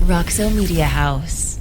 Roxo Media House.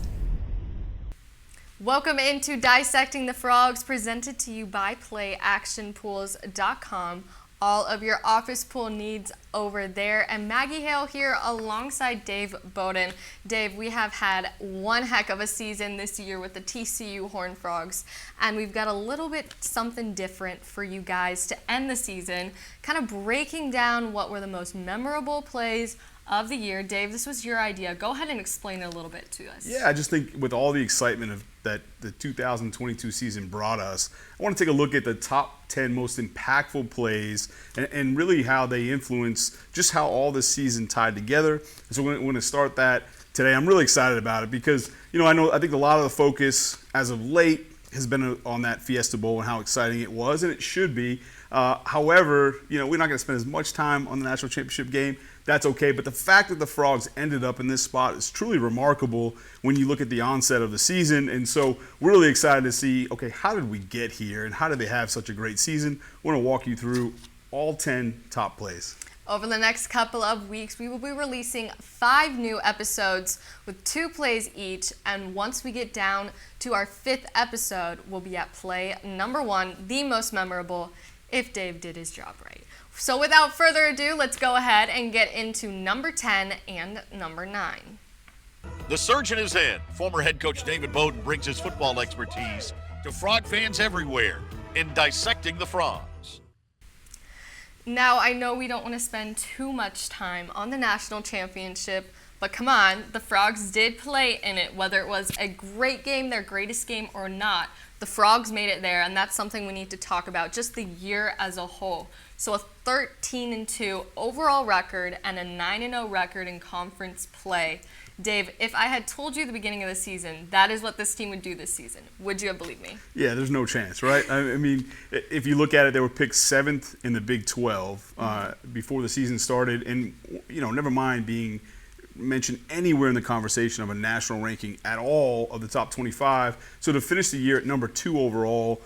Welcome into Dissecting the Frogs, presented to you by PlayActionPools.com. All of your office pool needs over there. And Maggie Hale here alongside Dave Beaudin. Dave, we have had one heck of a season this year with the TCU Horned Frogs, and we've got a little bit something different for you guys to end the season, kind of breaking down what were the most memorable plays of the year. Dave, this was your idea. Go ahead and explain it a little bit to us. Yeah, I just think with all the excitement of that the 2022 season brought us, I want to take a look at the top 10 most impactful plays and really how they influence just how all this season tied together. So we're going to start that today. I'm really excited about it because, I think a lot of the focus as of late has been on that Fiesta Bowl and how exciting it was, and it should be. However, we're not going to spend as much time on the national championship game. That's okay, but the fact that the Frogs ended up in this spot is truly remarkable when you look at the onset of the season. And so we're really excited to see, okay, how did we get here and how did they have such a great season? We're going to walk you through all 10 top plays. Over the next couple of weeks, we will be releasing 5 new episodes with 2 plays each. And once we get down to our 5th episode, we'll be at play number 1, the most memorable, if Dave did his job right. So without further ado, let's go ahead and get into number 10 and number 9. The surgeon is in. Former head coach David Beaudin brings his football expertise to Frog fans everywhere in Dissecting the Frogs. Now, I know we don't want to spend too much time on the national championship, but come on, the Frogs did play in it, whether it was a great game, their greatest game, or not. The Frogs made it there, and that's something we need to talk about, just the year as a whole. So a 13-2 overall record and a 9-0 record in conference play. Dave, if I had told you at the beginning of the season that is what this team would do this season, would you have believed me? Yeah, there's no chance, right? I mean, if you look at it, they were picked 7th in the Big 12 before the season started, and never mind being mentioned anywhere in the conversation of a national ranking at all of the top 25. So to finish the year at number 2 overall,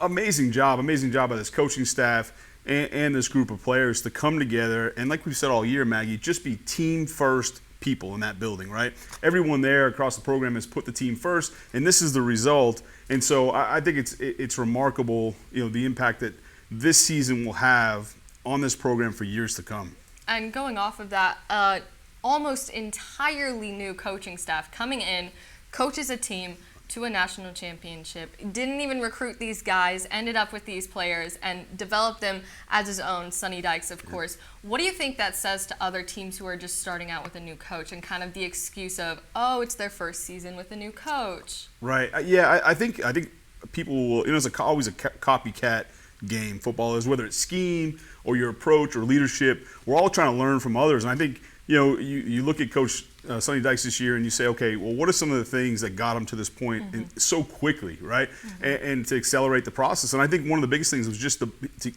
amazing job by this coaching staff and this group of players to come together and, like we've said all year, Maggie, just be team first people in that building, right? Everyone there across the program has put the team first, and this is the result. And so I think it's remarkable, the impact that this season will have on this program for years to come. And going off of that, almost entirely new coaching staff coming in, coaches a team to a national championship, didn't even recruit these guys, ended up with these players and developed them as his own, Sonny Dykes, of course. What do you think that says to other teams who are just starting out with a new coach and kind of the excuse of, oh, it's their first season with a new coach? Right. Yeah, I think people will, it's always a copycat game, football is, whether it's scheme or your approach or leadership. We're all trying to learn from others, and I think you look at Coach Sonny Dykes this year and you say, okay, well, what are some of the things that got him to this point so quickly, right? And to accelerate the process. And I think one of the biggest things was just to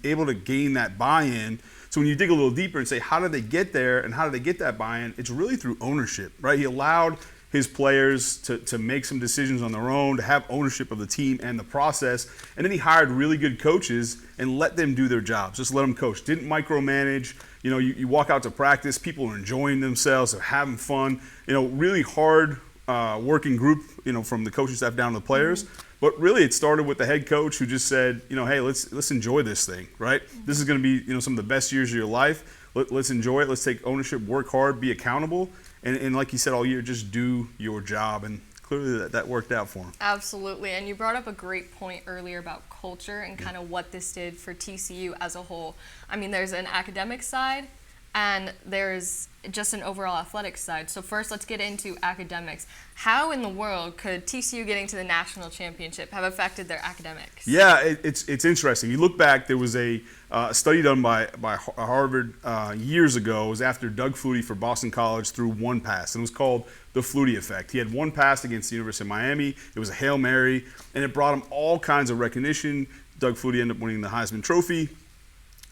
able to gain that buy-in. So when you dig a little deeper and say, how did they get there and how did they get that buy-in? It's really through ownership, right? He allowed his players to make some decisions on their own, to have ownership of the team and the process. And then he hired really good coaches and let them do their jobs. Just let them coach. Didn't micromanage. You walk out to practice, people are enjoying themselves, they're having fun. Really hard working group, from the coaching staff down to the players. But really it started with the head coach who just said, hey, let's enjoy this thing, right? This is going to be, some of the best years of your life. Let's enjoy it. Let's take ownership, work hard, be accountable. And like you said all year, just do your job. And clearly that worked out for him. Absolutely. And you brought up a great point earlier about culture and kind of what this did for TCU as a whole. I mean, there's an academic side and there's just an overall athletic side. So first, let's get into academics. How in the world could TCU getting to the national championship have affected their academics? Yeah, it's interesting. You look back, there was a study done by Harvard years ago. It was after Doug Flutie for Boston College threw one pass, and it was called the Flutie effect. He had one pass against the University of Miami. It was a Hail Mary, and it brought him all kinds of recognition. Doug Flutie ended up winning the Heisman Trophy.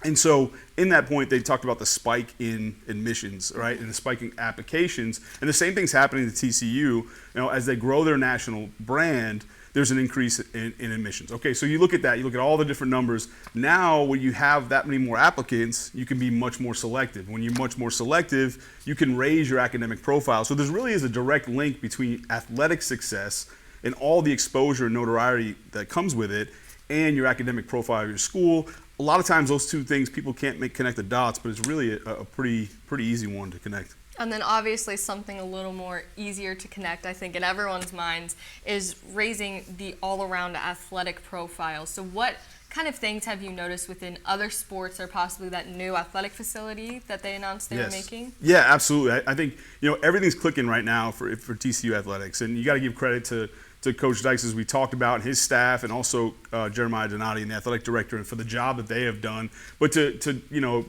And so in that point, they talked about the spike in admissions, right, and the spike in applications. And the same thing's happening to TCU. As they grow their national brand, there's an increase in admissions. Okay, so you look at that, you look at all the different numbers. Now, when you have that many more applicants, you can be much more selective. When you're much more selective, you can raise your academic profile. So there really is a direct link between athletic success and all the exposure and notoriety that comes with it and your academic profile of your school. A lot of times those two things, people can't connect the dots, but it's really a pretty easy one to connect. And then obviously something a little more easier to connect, I think, in everyone's minds is raising the all-around athletic profile. So what kind of things have you noticed within other sports or possibly that new athletic facility that they announced they were making? Yeah, absolutely. I think, everything's clicking right now for TCU athletics, and you got to give credit to Coach Dykes, as we talked about, and his staff, and also Jeremiah Donati and the athletic director, and for the job that they have done. But to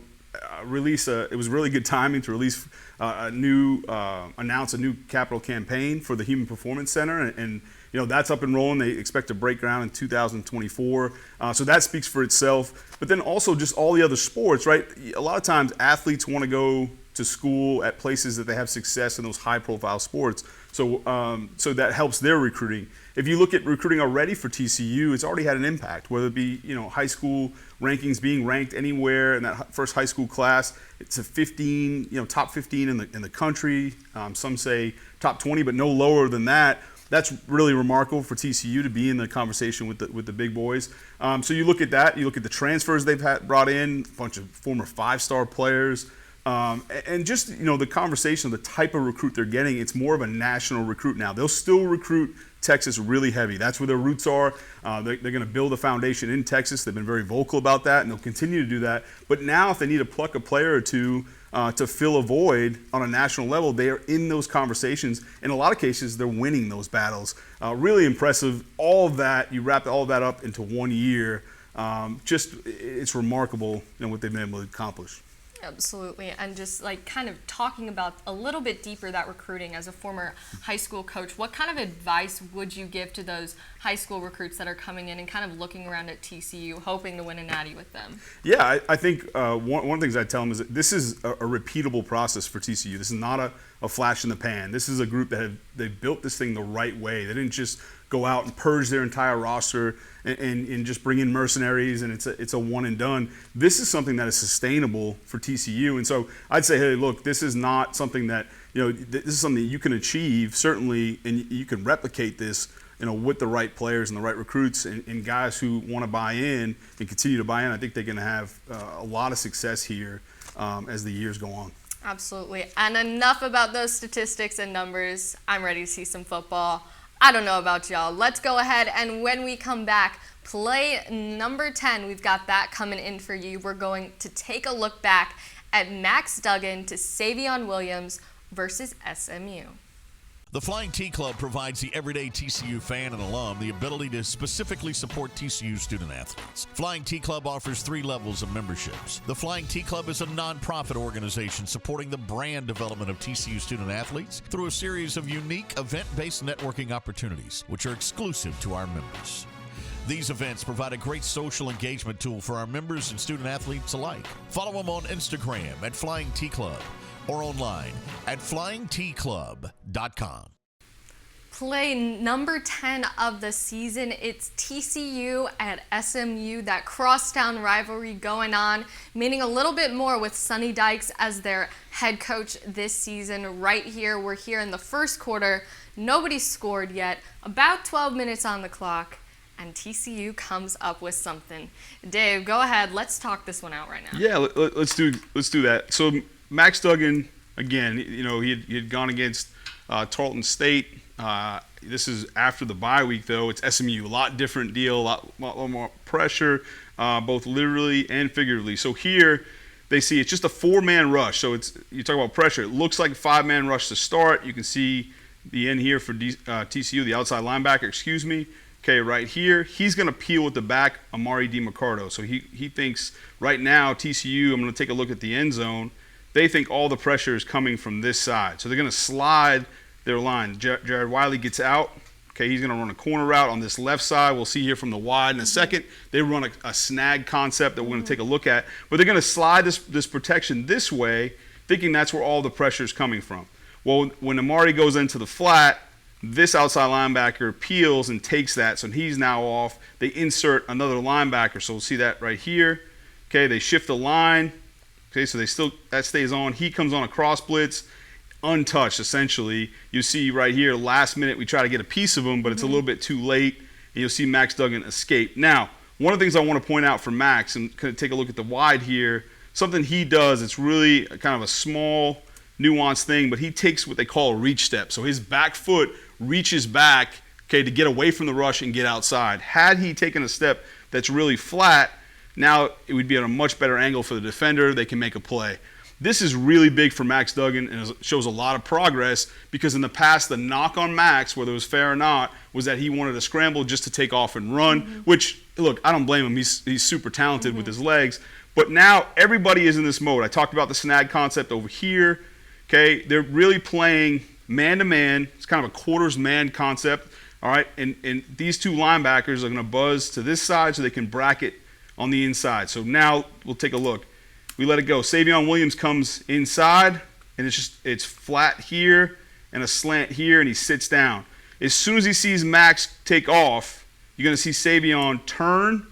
release it was really good timing to release announce a new capital campaign for the Human Performance Center, and that's up and rolling. They expect to break ground in 2024, so that speaks for itself. But then also just all the other sports, right? A lot of times athletes want to go to school at places that they have success in those high-profile sports, so that helps their recruiting. If you look at recruiting already for TCU, it's already had an impact, whether it be high school rankings being ranked anywhere in that first high school class. It's a 15, top 15 in the country. Some say top 20, but no lower than that. That's really remarkable for TCU to be in the conversation with the big boys. So you look at that. You look at the transfers they've brought in, a bunch of former 5-star players. And just, the conversation, the type of recruit they're getting, it's more of a national recruit now. They'll still recruit Texas really heavy. That's where their roots are. They're going to build a foundation in Texas. They've been very vocal about that, and they'll continue to do that. But now if they need to pluck a player or two to fill a void on a national level, they are in those conversations. In a lot of cases, they're winning those battles. Really impressive. All of that, you wrap all of that up into 1 year. It's remarkable what they've been able to accomplish. Absolutely, and just kind of talking about a little bit deeper that recruiting as a former high school coach, what kind of advice would you give to those high school recruits that are coming in and kind of looking around at TCU, hoping to win a natty with them? Yeah, I think one of the things I tell them is that this is a repeatable process for TCU. This is not a flash in the pan. This is a group that they built this thing the right way. They didn't just go out and purge their entire roster and just bring in mercenaries and it's a one and done. This is something that is sustainable for TCU. And so I'd say, hey, look, this is not something that, this is something that you can achieve, certainly, and you can replicate this, with the right players and the right recruits and guys who want to buy in and continue to buy in. I think they're going to have a lot of success here as the years go on. Absolutely. And enough about those statistics and numbers. I'm ready to see some football. I don't know about y'all. Let's go ahead, and when we come back, play number 10. We've got that coming in for you. We're going to take a look back at Max Duggan to Savion Williams versus SMU. The Flying T Club provides the everyday TCU fan and alum the ability to specifically support TCU student athletes. Flying T Club offers 3 levels of memberships. The Flying T Club is a nonprofit organization supporting the brand development of TCU student athletes through a series of unique event-based networking opportunities, which are exclusive to our members. These events provide a great social engagement tool for our members and student athletes alike. Follow them on Instagram at Flying T Club or online at flyingtclub.com. Play number 10 of the season. It's TCU at SMU, that crosstown rivalry going on, meaning a little bit more with Sonny Dykes as their head coach this season. Right here, we're here in the first quarter. Nobody scored yet. About 12 minutes on the clock, and TCU comes up with something. Dave, go ahead. Let's talk this one out right now. Yeah, let's do that. So Max Duggan, again, he had gone against Tarleton State. This is after the bye week, though. It's SMU, a lot different deal, a lot more pressure, both literally and figuratively. So here they see it's just a 4-man rush. So you talk about pressure. It looks like a 5-man rush to start. You can see the end here for TCU, the outside linebacker, Okay, right here, he's going to peel with the back, Amari DiMarcardo. So he thinks right now, TCU, I'm going to take a look at the end zone. They think all the pressure is coming from this side. So they're going to slide their line. Jared Wiley gets out. Okay, he's going to run a corner route on this left side. We'll see here from the wide in a second. They run a snag concept that we're going to take a look at. But they're going to slide this protection this way, thinking that's where all the pressure is coming from. Well, when Amari goes into the flat, This outside linebacker peels and takes that, so he's now off. They insert another linebacker, so we'll see that right here. Okay, they shift the line. Okay, so that stays on. He comes on a cross blitz, untouched essentially. You see right here, last minute we try to get a piece of him, but it's a little bit too late, and you'll see Max Duggan escape. Now, one of the things I want to point out for Max, and kind of take a look at the wide here, something he does, it's really kind of a small, nuanced thing, but he takes what they call a reach step. So his back foot reaches back, okay, to get away from the rush and get outside. Had he taken a step that's really flat, now it would be at a much better angle for the defender. They can make a play. This is really big for Max Duggan, and it shows a lot of progress, because in the past, the knock on Max, whether it was fair or not, was that he wanted to scramble just to take off and run, which, look, I don't blame him. He's super talented with his legs. But now everybody is in this mode. I talked about the snag concept over here. Okay, they're really playing man-to-man. It's kind of a quarters man concept. All right, and these two linebackers are going to buzz to this side so they can bracket on the inside. So now we'll take a look. We let it go. Savion Williams comes inside, and it's flat here and a slant here, and he sits down. As soon as he sees Max take off, you're going to see Savion turn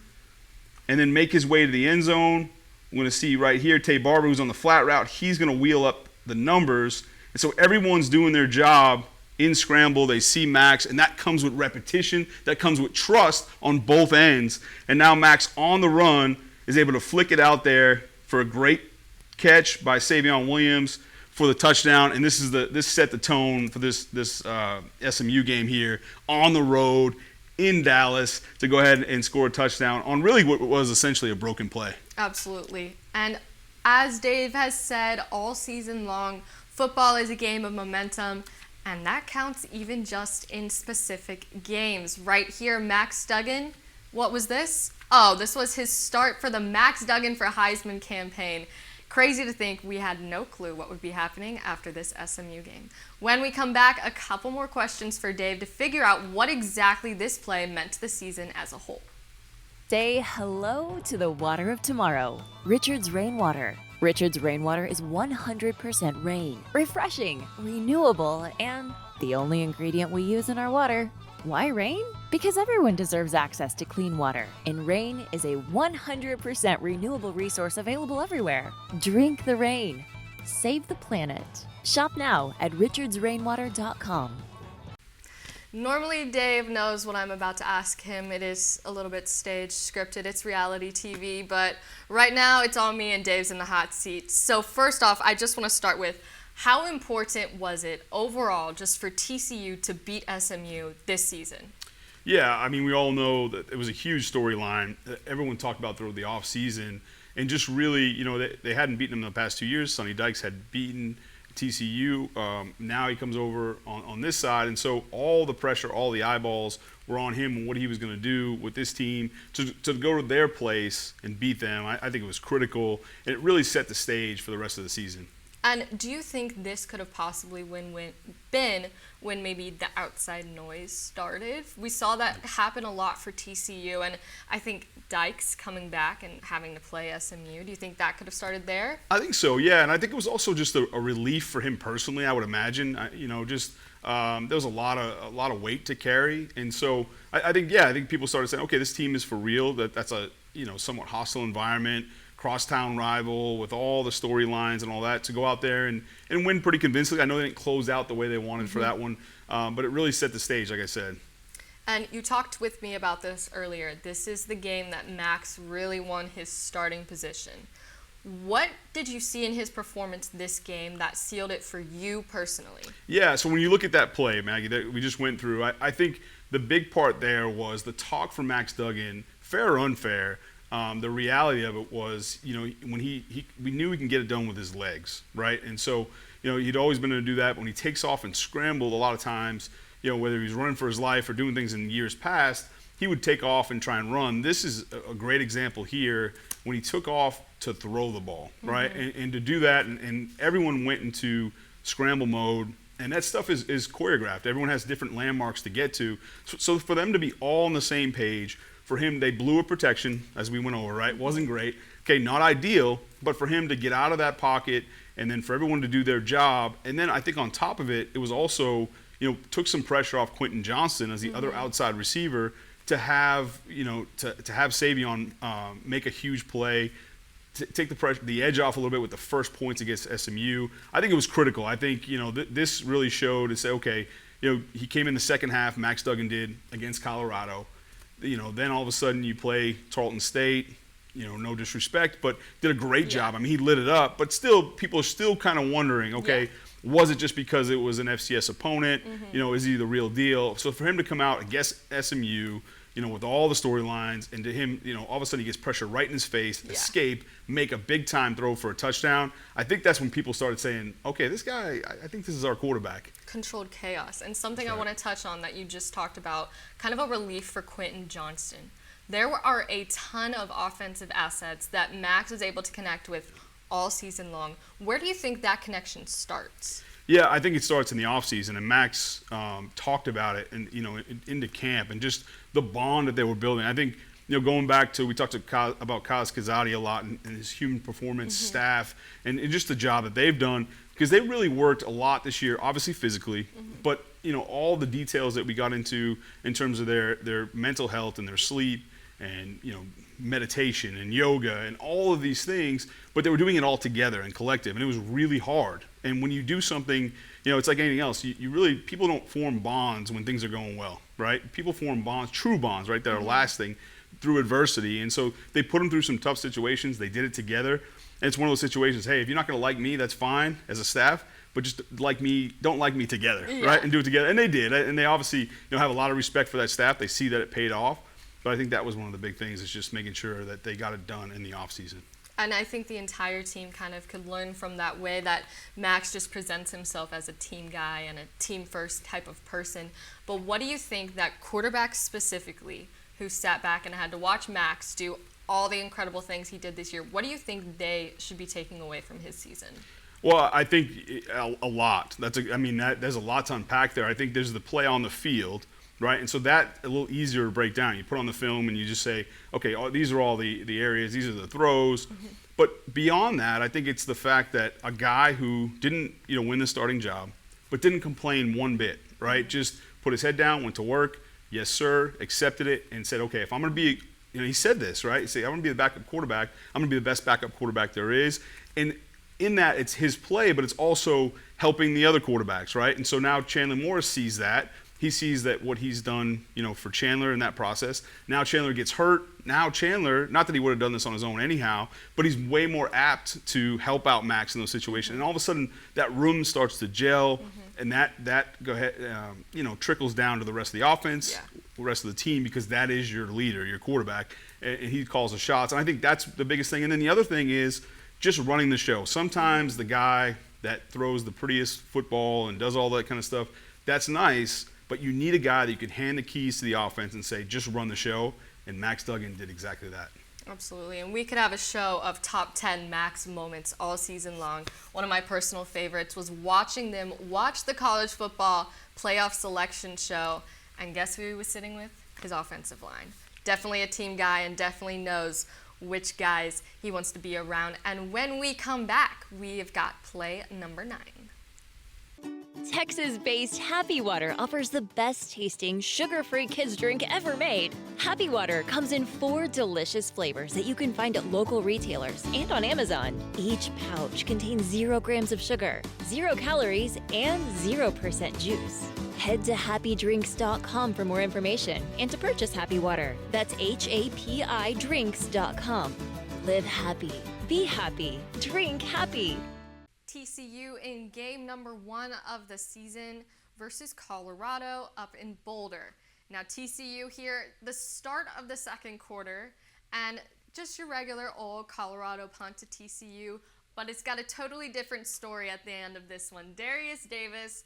and then make his way to the end zone. We're going to see right here Tay Barber, who's on the flat route. He's going to wheel up the numbers. And so everyone's doing their job in scramble. They see Max, and that comes with repetition. That comes with trust on both ends. And now Max on the run is able to flick it out there for a great catch by Savion Williams for the touchdown. And this set the tone for this SMU game here on the road in Dallas to go ahead and score a touchdown on really what was essentially a broken play. Absolutely. And as Dave has said all season long, football is a game of momentum, and that counts even just in specific games. Right here, Max Duggan, what was this? Oh, this was his start for the Max Duggan for Heisman campaign. Crazy to think we had no clue what would be happening after this SMU game. When we come back, a couple more questions for Dave to figure out what exactly this play meant to the season as a whole. Say hello to the water of tomorrow. Richard's Rainwater. Richard's Rainwater is 100% rain, refreshing, renewable, and the only ingredient we use in our water. Why rain? Because everyone deserves access to clean water, and rain is a 100% renewable resource available everywhere. Drink the rain. Save the planet. Shop now at richardsrainwater.com. Normally, Dave knows what I'm about to ask him. It is a little bit staged, scripted. It's reality TV, but right now it's all me and Dave's in the hot seat. So first off, I just want to start with, how important was it overall just for TCU to beat SMU this season? Yeah, I mean, we all know that it was a huge storyline that everyone talked about through the offseason, and just really, you know, they hadn't beaten them in the past 2 years. Sonny Dykes had beaten TCU. Now he comes over on this side, and so all the pressure, all the eyeballs were on him and what he was going to do with this team to go to their place and beat them. I think it was critical, and it really set the stage for the rest of the season. And do you think this could have possibly been when maybe the outside noise started? We saw that happen a lot for TCU, and I think Dykes coming back and having to play SMU. Do you think that could have started there? I think so, yeah, and I think it was also just a relief for him personally. I would imagine, there was a lot of weight to carry, and so I think people started saying, okay, this team is for real. That's a somewhat hostile environment. Crosstown rival with all the storylines and all that, to go out there and win pretty convincingly. I know they didn't close out the way they wanted for that one, but it really set the stage, like I said. And you talked with me about this earlier. This is the game that Max really won his starting position. What did you see in his performance this game that sealed it for you personally? Yeah, so when you look at that play, Maggie, that we just went through, I think the big part there was the talk from Max Duggan, fair or unfair. The reality of it was, when we knew he can get it done with his legs, right? And so, he'd always been able to do that. When he takes off and scrambled, a lot of times, whether he was running for his life or doing things in years past, he would take off and try and run. This is a great example here when he took off to throw the ball, right? And to do that, and everyone went into scramble mode. And that stuff is choreographed. Everyone has different landmarks to get to. So for them to be all on the same page, for him, they blew a protection, as we went over, right? Wasn't great. Okay, not ideal, but for him to get out of that pocket and then for everyone to do their job. And then I think on top of it, it was also, took some pressure off Quentin Johnston as the other outside receiver to have, to have Savion make a huge play, take the edge off a little bit with the first points against SMU. I think it was critical. I think, this really showed to say, okay, he came in the second half, Max Duggan did, against Colorado. Then all of a sudden you play Tarleton State, no disrespect, but did a great job. I mean, he lit it up, but still, people are still kind of wondering, okay, was it just because it was an FCS opponent? Is he the real deal? So for him to come out against SMU, with all the storylines, and to him, all of a sudden he gets pressure right in his face, escape, make a big-time throw for a touchdown. I think that's when people started saying, okay, this guy, I think this is our quarterback. Controlled chaos. And something I want to touch on that you just talked about, kind of a relief for Quentin Johnston. There are a ton of offensive assets that Max was able to connect with all season long. Where do you think that connection starts? Yeah, I think it starts in the offseason, and Max talked about it and into camp and just the bond that they were building. I think going back to, we talked about Kaz Kazadi a lot and his human performance staff and just the job that they've done, because they really worked a lot this year, obviously physically, but all the details that we got into in terms of their mental health and their sleep and meditation and yoga and all of these things, but they were doing it all together and collective, and it was really hard. And when you do something, it's like anything else. You really, people don't form bonds when things are going well, right? People form bonds, true bonds, right, that are lasting through adversity. And so they put them through some tough situations. They did it together. And it's one of those situations, hey, if you're not going to like me, that's fine as a staff, but just don't like me together, right? And do it together. And they did. And they obviously have a lot of respect for that staff. They see that it paid off. But I think that was one of the big things, is just making sure that they got it done in the offseason. And I think the entire team kind of could learn from that way that Max just presents himself as a team guy and a team-first type of person. But what do you think that quarterbacks specifically who sat back and had to watch Max do all the incredible things he did this year, what do you think they should be taking away from his season? Well, I think a lot. There's a lot to unpack there. I think there's the play on the field, right? And so that a little easier to break down. You put on the film and you just say, okay, these are all the areas, these are the throws. But beyond that, I think it's the fact that a guy who didn't, win the starting job, but didn't complain one bit, right? Just put his head down, went to work, yes sir, accepted it, and said, okay, if I'm going to be, he said this, right? He said, I'm going to be the backup quarterback. I'm going to be the best backup quarterback there is. And in that, it's his play, but it's also helping the other quarterbacks, right? And so now Chandler Morris sees that. He sees that what he's done, for Chandler in that process. Now Chandler gets hurt. Now Chandler, not that he would have done this on his own anyhow, but he's way more apt to help out Max in those situations. And all of a sudden, that room starts to gel, and that trickles down to the rest of the offense, the rest of the team, because that is your leader, your quarterback, and he calls the shots. And I think that's the biggest thing. And then the other thing is just running the show. Sometimes the guy that throws the prettiest football and does all that kind of stuff, that's nice. But you need a guy that you can hand the keys to the offense and say, just run the show. And Max Duggan did exactly that. Absolutely. And we could have a show of top 10 Max moments all season long. One of my personal favorites was watching them watch the college football playoff selection show. And guess who he was sitting with? His offensive line. Definitely a team guy and definitely knows which guys he wants to be around. And when we come back, we have got play number 9. Texas-based Happy Water offers the best-tasting, sugar-free kids drink ever made. Happy Water comes in 4 delicious flavors that you can find at local retailers and on Amazon. Each pouch contains 0 grams of sugar, 0 calories, and 0% juice. Head to happydrinks.com for more information and to purchase Happy Water. That's HAPI drinks.com. Live happy, be happy, drink happy. TCU in game number 1 of the season versus Colorado up in Boulder. Now TCU here, the start of the second quarter, and just your regular old Colorado punt to TCU, but it's got a totally different story at the end of this one. Darius Davis,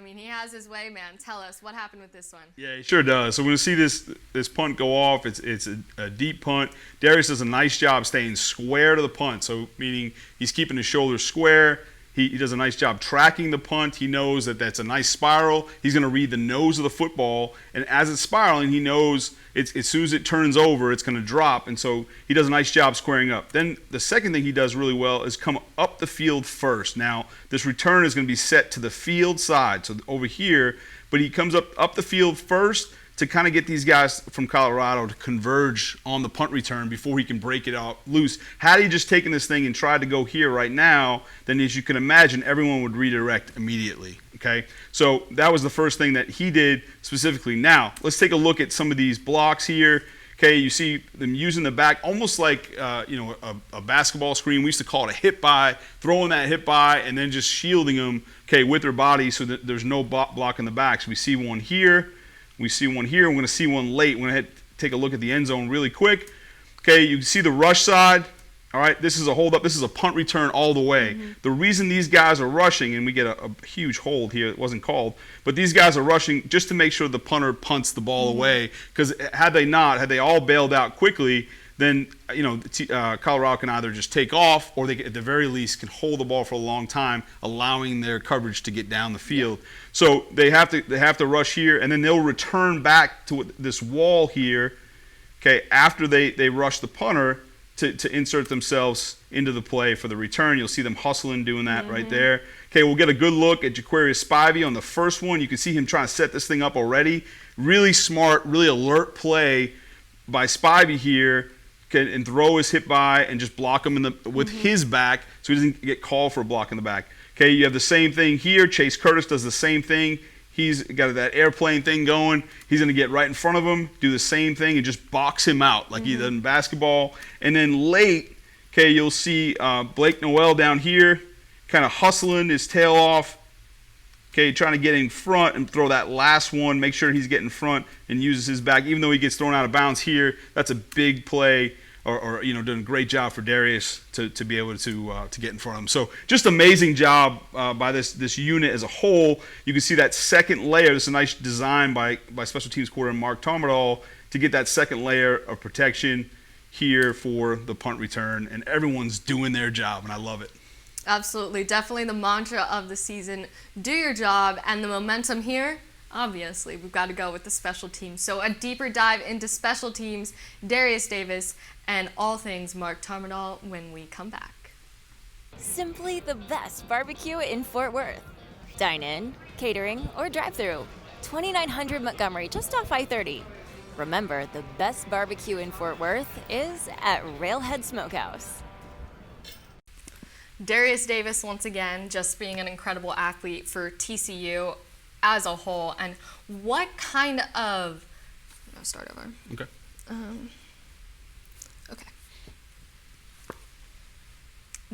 he has his way, man. Tell us, what happened with this one? Yeah, he sure does. So when you see this punt go off, it's a deep punt. Darius does a nice job staying square to the punt, so meaning he's keeping his shoulders square. He does a nice job tracking the punt. He knows that that's a nice spiral. He's going to read the nose of the football, and as it's spiraling, he knows as soon as it turns over, it's going to drop, and so he does a nice job squaring up. Then the second thing he does really well is come up the field first. Now, this return is going to be set to the field side, so over here, but he comes up the field first to kind of get these guys from Colorado to converge on the punt return before he can break it out loose. Had he just taken this thing and tried to go here right now, then as you can imagine, everyone would redirect immediately, okay? So that was the first thing that he did specifically. Now, let's take a look at some of these blocks here. Okay, you see them using the back almost like a basketball screen. We used to call it a hit by, throwing that hit by and then just shielding them, okay, with their body so that there's no block in the back. So we see one here. We see one here. We're going to see one late. We're going to take a look at the end zone really quick. Okay, you can see the rush side. All right, this is a hold up. This is a punt return all the way. Mm-hmm. The reason these guys are rushing, and we get a huge hold here, it wasn't called, but these guys are rushing just to make sure the punter punts the ball away. Because had they all bailed out quickly, then Colorado can either just take off or they at the very least can hold the ball for a long time, allowing their coverage to get down the field. Yeah. So they have to rush here, and then they'll return back to this wall here, okay, after they rush the punter to insert themselves into the play for the return. You'll see them hustling doing that right there. Okay, we'll get a good look at Jaquarius Spivey on the first one. You can see him trying to set this thing up already. Really smart, really alert play by Spivey here. And throw his hit by and just block him with his back so he doesn't get called for a block in the back. Okay, you have the same thing here. Chase Curtis does the same thing. He's got that airplane thing going. He's going to get right in front of him, do the same thing, and just box him out like he does in basketball. And then late, okay, you'll see Blake Noel down here kind of hustling his tail off. Okay, trying to get in front and throw that last one, make sure he's getting in front and uses his back. Even though he gets thrown out of bounds here, that's a big play or doing a great job for Darius to be able to get in front of him. So just amazing job by this unit as a whole. You can see that second layer. This is a nice design by special teams coordinator Mark Tomadol to get that second layer of protection here for the punt return. And everyone's doing their job, and I love it. Absolutely. Definitely the mantra of the season. Do your job. And the momentum here, obviously, we've got to go with the special teams. So a deeper dive into special teams, Darius Davis, and all things Mark Tomadol when we come back. Simply the best barbecue in Fort Worth. Dine in, catering, or drive-through. 2900 Montgomery, just off I-30. Remember, the best barbecue in Fort Worth is at Railhead Smokehouse. Darius Davis, once again, just being an incredible athlete for TCU as a whole. And what kind of... I'll start over. Okay. Okay.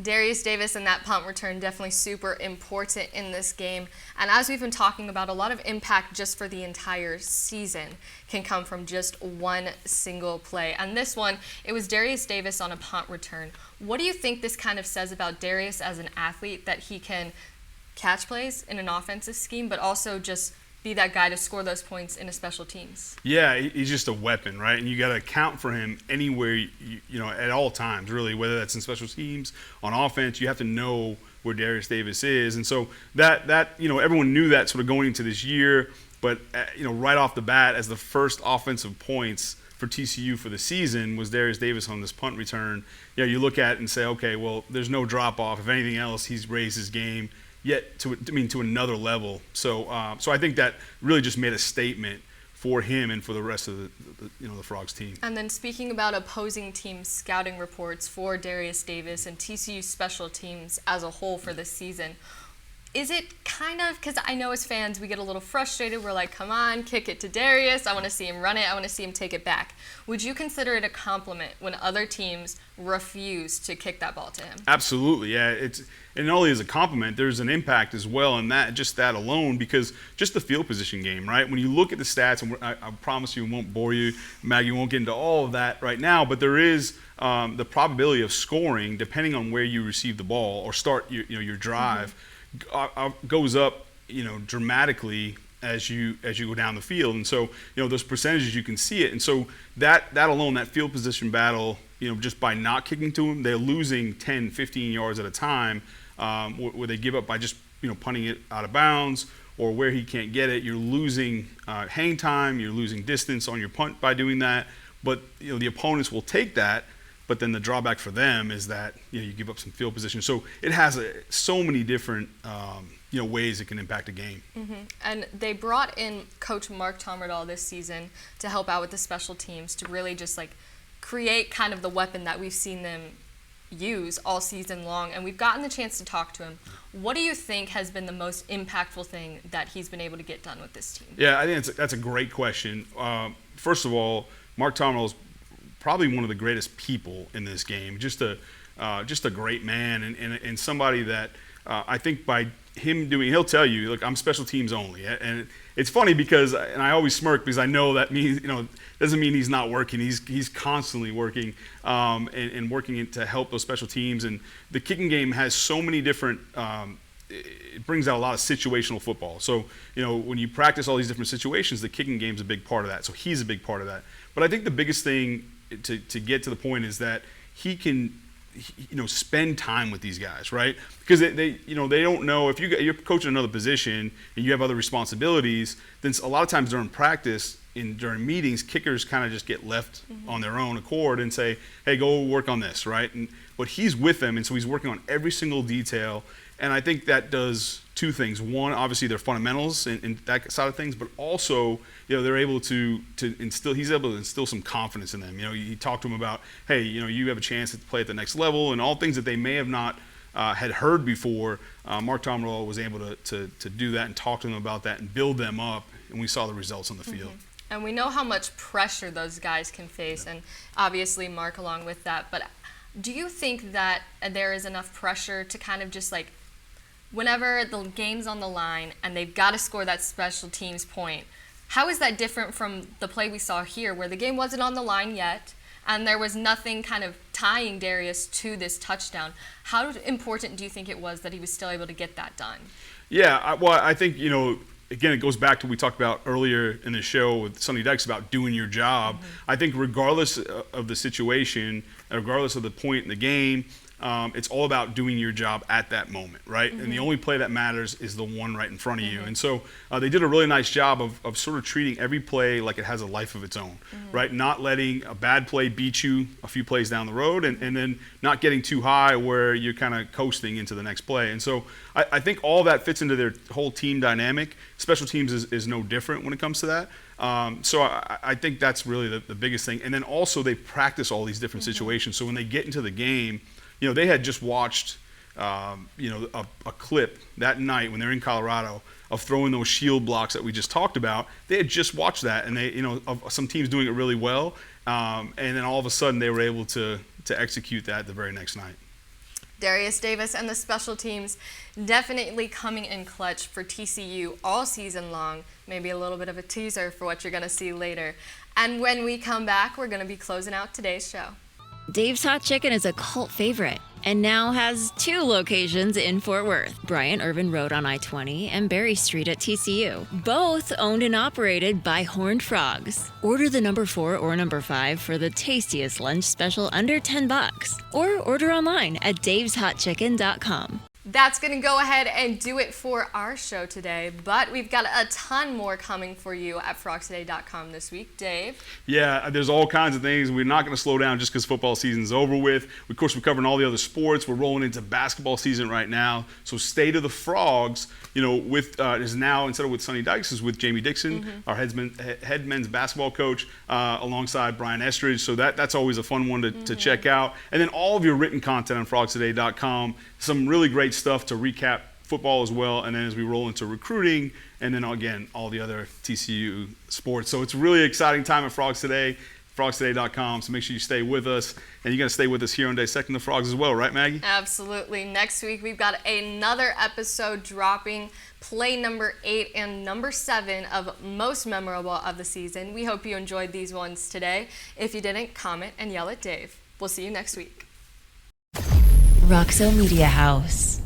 Darius Davis and that punt return definitely super important in this game. And as we've been talking about, a lot of impact just for the entire season can come from just one single play. And this one, it was Darius Davis on a punt return. What do you think this kind of says about Darius as an athlete, that he can catch plays in an offensive scheme, but also just be that guy to score those points in a special teams? Yeah, he's just a weapon, right? And you got to account for him anywhere, at all times, really, whether that's in special teams, on offense. You have to know where Darius Davis is. And so that everyone knew that sort of going into this year, but right off the bat, as the first offensive points for TCU for the season was Darius Davis on this punt return. You look at it and say, okay, well, there's no drop off. If anything else, he's raised his game yet to another level. So I think that really just made a statement for him and for the rest of the Frogs team. And then speaking about opposing team scouting reports for Darius Davis and TCU special teams as a whole for this season, is it kind of, because I know as fans we get a little frustrated, we're like, come on, kick it to Darius, I want to see him run it, I want to see him take it back. Would you consider it a compliment when other teams refuse to kick that ball to him? Absolutely, yeah. And not only as a compliment, there's an impact as well in that, just that alone, because just the field position game, right? When you look at the stats, and I promise you, we won't bore you, Maggie won't get into all of that right now, but there is the probability of scoring, depending on where you receive the ball or start your drive, goes up dramatically as you go down the field. And so those percentages, you can see it. And so that alone, that field position battle, just by not kicking to them, they're losing 10, 15 yards at a time where they give up by just punting it out of bounds, or where he can't get it. You're losing hang time, you're losing distance on your punt by doing that. But the opponents will take that. But then the drawback for them is that you give up some field position. So it has so many different ways it can impact a game. Mm-hmm. And they brought in Coach Mark Tommerdahl this season to help out with the special teams, to really just create kind of the weapon that we've seen them use all season long. And we've gotten the chance to talk to him. What do you think has been the most impactful thing that he's been able to get done with this team? Yeah, I think that's a great question. First of all, Mark Tommerdahl is probably one of the greatest people in this game. Just a great man, and somebody that I think by him he'll tell you, look, I'm special teams only. And it's funny because, and I always smirk because I know that means, doesn't mean he's not working. He's constantly working and working to help those special teams. And the kicking game has so many different, it brings out a lot of situational football. So, when you practice all these different situations, the kicking game's a big part of that. So he's a big part of that. But I think the biggest thing to get to the point is that he can spend time with these guys, right? Because they don't know if you're coaching another position and you have other responsibilities. Then a lot of times during practice, during meetings, kickers kind of just get left on their own accord and say, "Hey, go work on this," right? But he's with them, and so he's working on every single detail. And I think that does two things. One, obviously their fundamentals and that side of things, but also, they're able to instill. He's able to instill some confidence in them. You talk to them about, hey, you have a chance to play at the next level, and all things that they may have not had heard before. Mark Tommerdahl was able to do that and talk to them about that and build them up, and we saw the results on the field. And we know how much pressure those guys can face, and obviously Mark along with that. But do you think that there is enough pressure to kind of just whenever the game's on the line and they've got to score that special teams point, how is that different from the play we saw here where the game wasn't on the line yet and there was nothing kind of tying Darius to this touchdown? How important do you think it was that he was still able to get that done? Yeah, I think, again, it goes back to what we talked about earlier in the show with Sonny Dykes about doing your job. I think regardless of the situation, regardless of the point in the game, it's all about doing your job at that moment, right? And the only play that matters is the one right in front of you. And so they did a really nice job of sort of treating every play like it has a life of its own, right? Not letting a bad play beat you a few plays down the road and then not getting too high where you're kind of coasting into the next play. And so I think all that fits into their whole team dynamic. Special teams is no different when it comes to that. So I think that's really the biggest thing. And then also they practice all these different situations. So when they get into the game, they had just watched, a clip that night when they're in Colorado of throwing those shield blocks that we just talked about. They had just watched that, and they, of some teams doing it really well, and then all of a sudden they were able to execute that the very next night. Darius Davis and the special teams definitely coming in clutch for TCU all season long. Maybe a little bit of a teaser for what you're going to see later. And when we come back, we're going to be closing out today's show. Dave's Hot Chicken is a cult favorite and now has 2 locations in Fort Worth, Bryant Irvin Road on I-20 and Berry Street at TCU. Both owned and operated by Horned Frogs. Order the number 4 or number 5 for the tastiest lunch special under $10. Or order online at daveshotchicken.com. That's going to go ahead and do it for our show today, but we've got a ton more coming for you at frogstoday.com this week. Dave? Yeah, there's all kinds of things. We're not going to slow down just because football season's over with. Of course, we're covering all the other sports. We're rolling into basketball season right now. So State of the Frogs, with is now, instead of with Sonny Dykes, is with Jamie Dixon, our head men's basketball coach, alongside Brian Estridge. So that's always a fun one to check out. And then all of your written content on frogstoday.com. Some really great stuff to recap football as well, and then as we roll into recruiting, and then again all the other TCU sports. So it's a really exciting time at Frogs Today, frogstoday.com. So make sure you stay with us, and you're going to stay with us here on Dissecting the Frogs as well, right, Maggie? Absolutely. Next week we've got another episode dropping, play number 8 and number 7 of Most Memorable of the Season. We hope you enjoyed these ones today. If you didn't, comment and yell at Dave. We'll see you next week. Roxo Media House.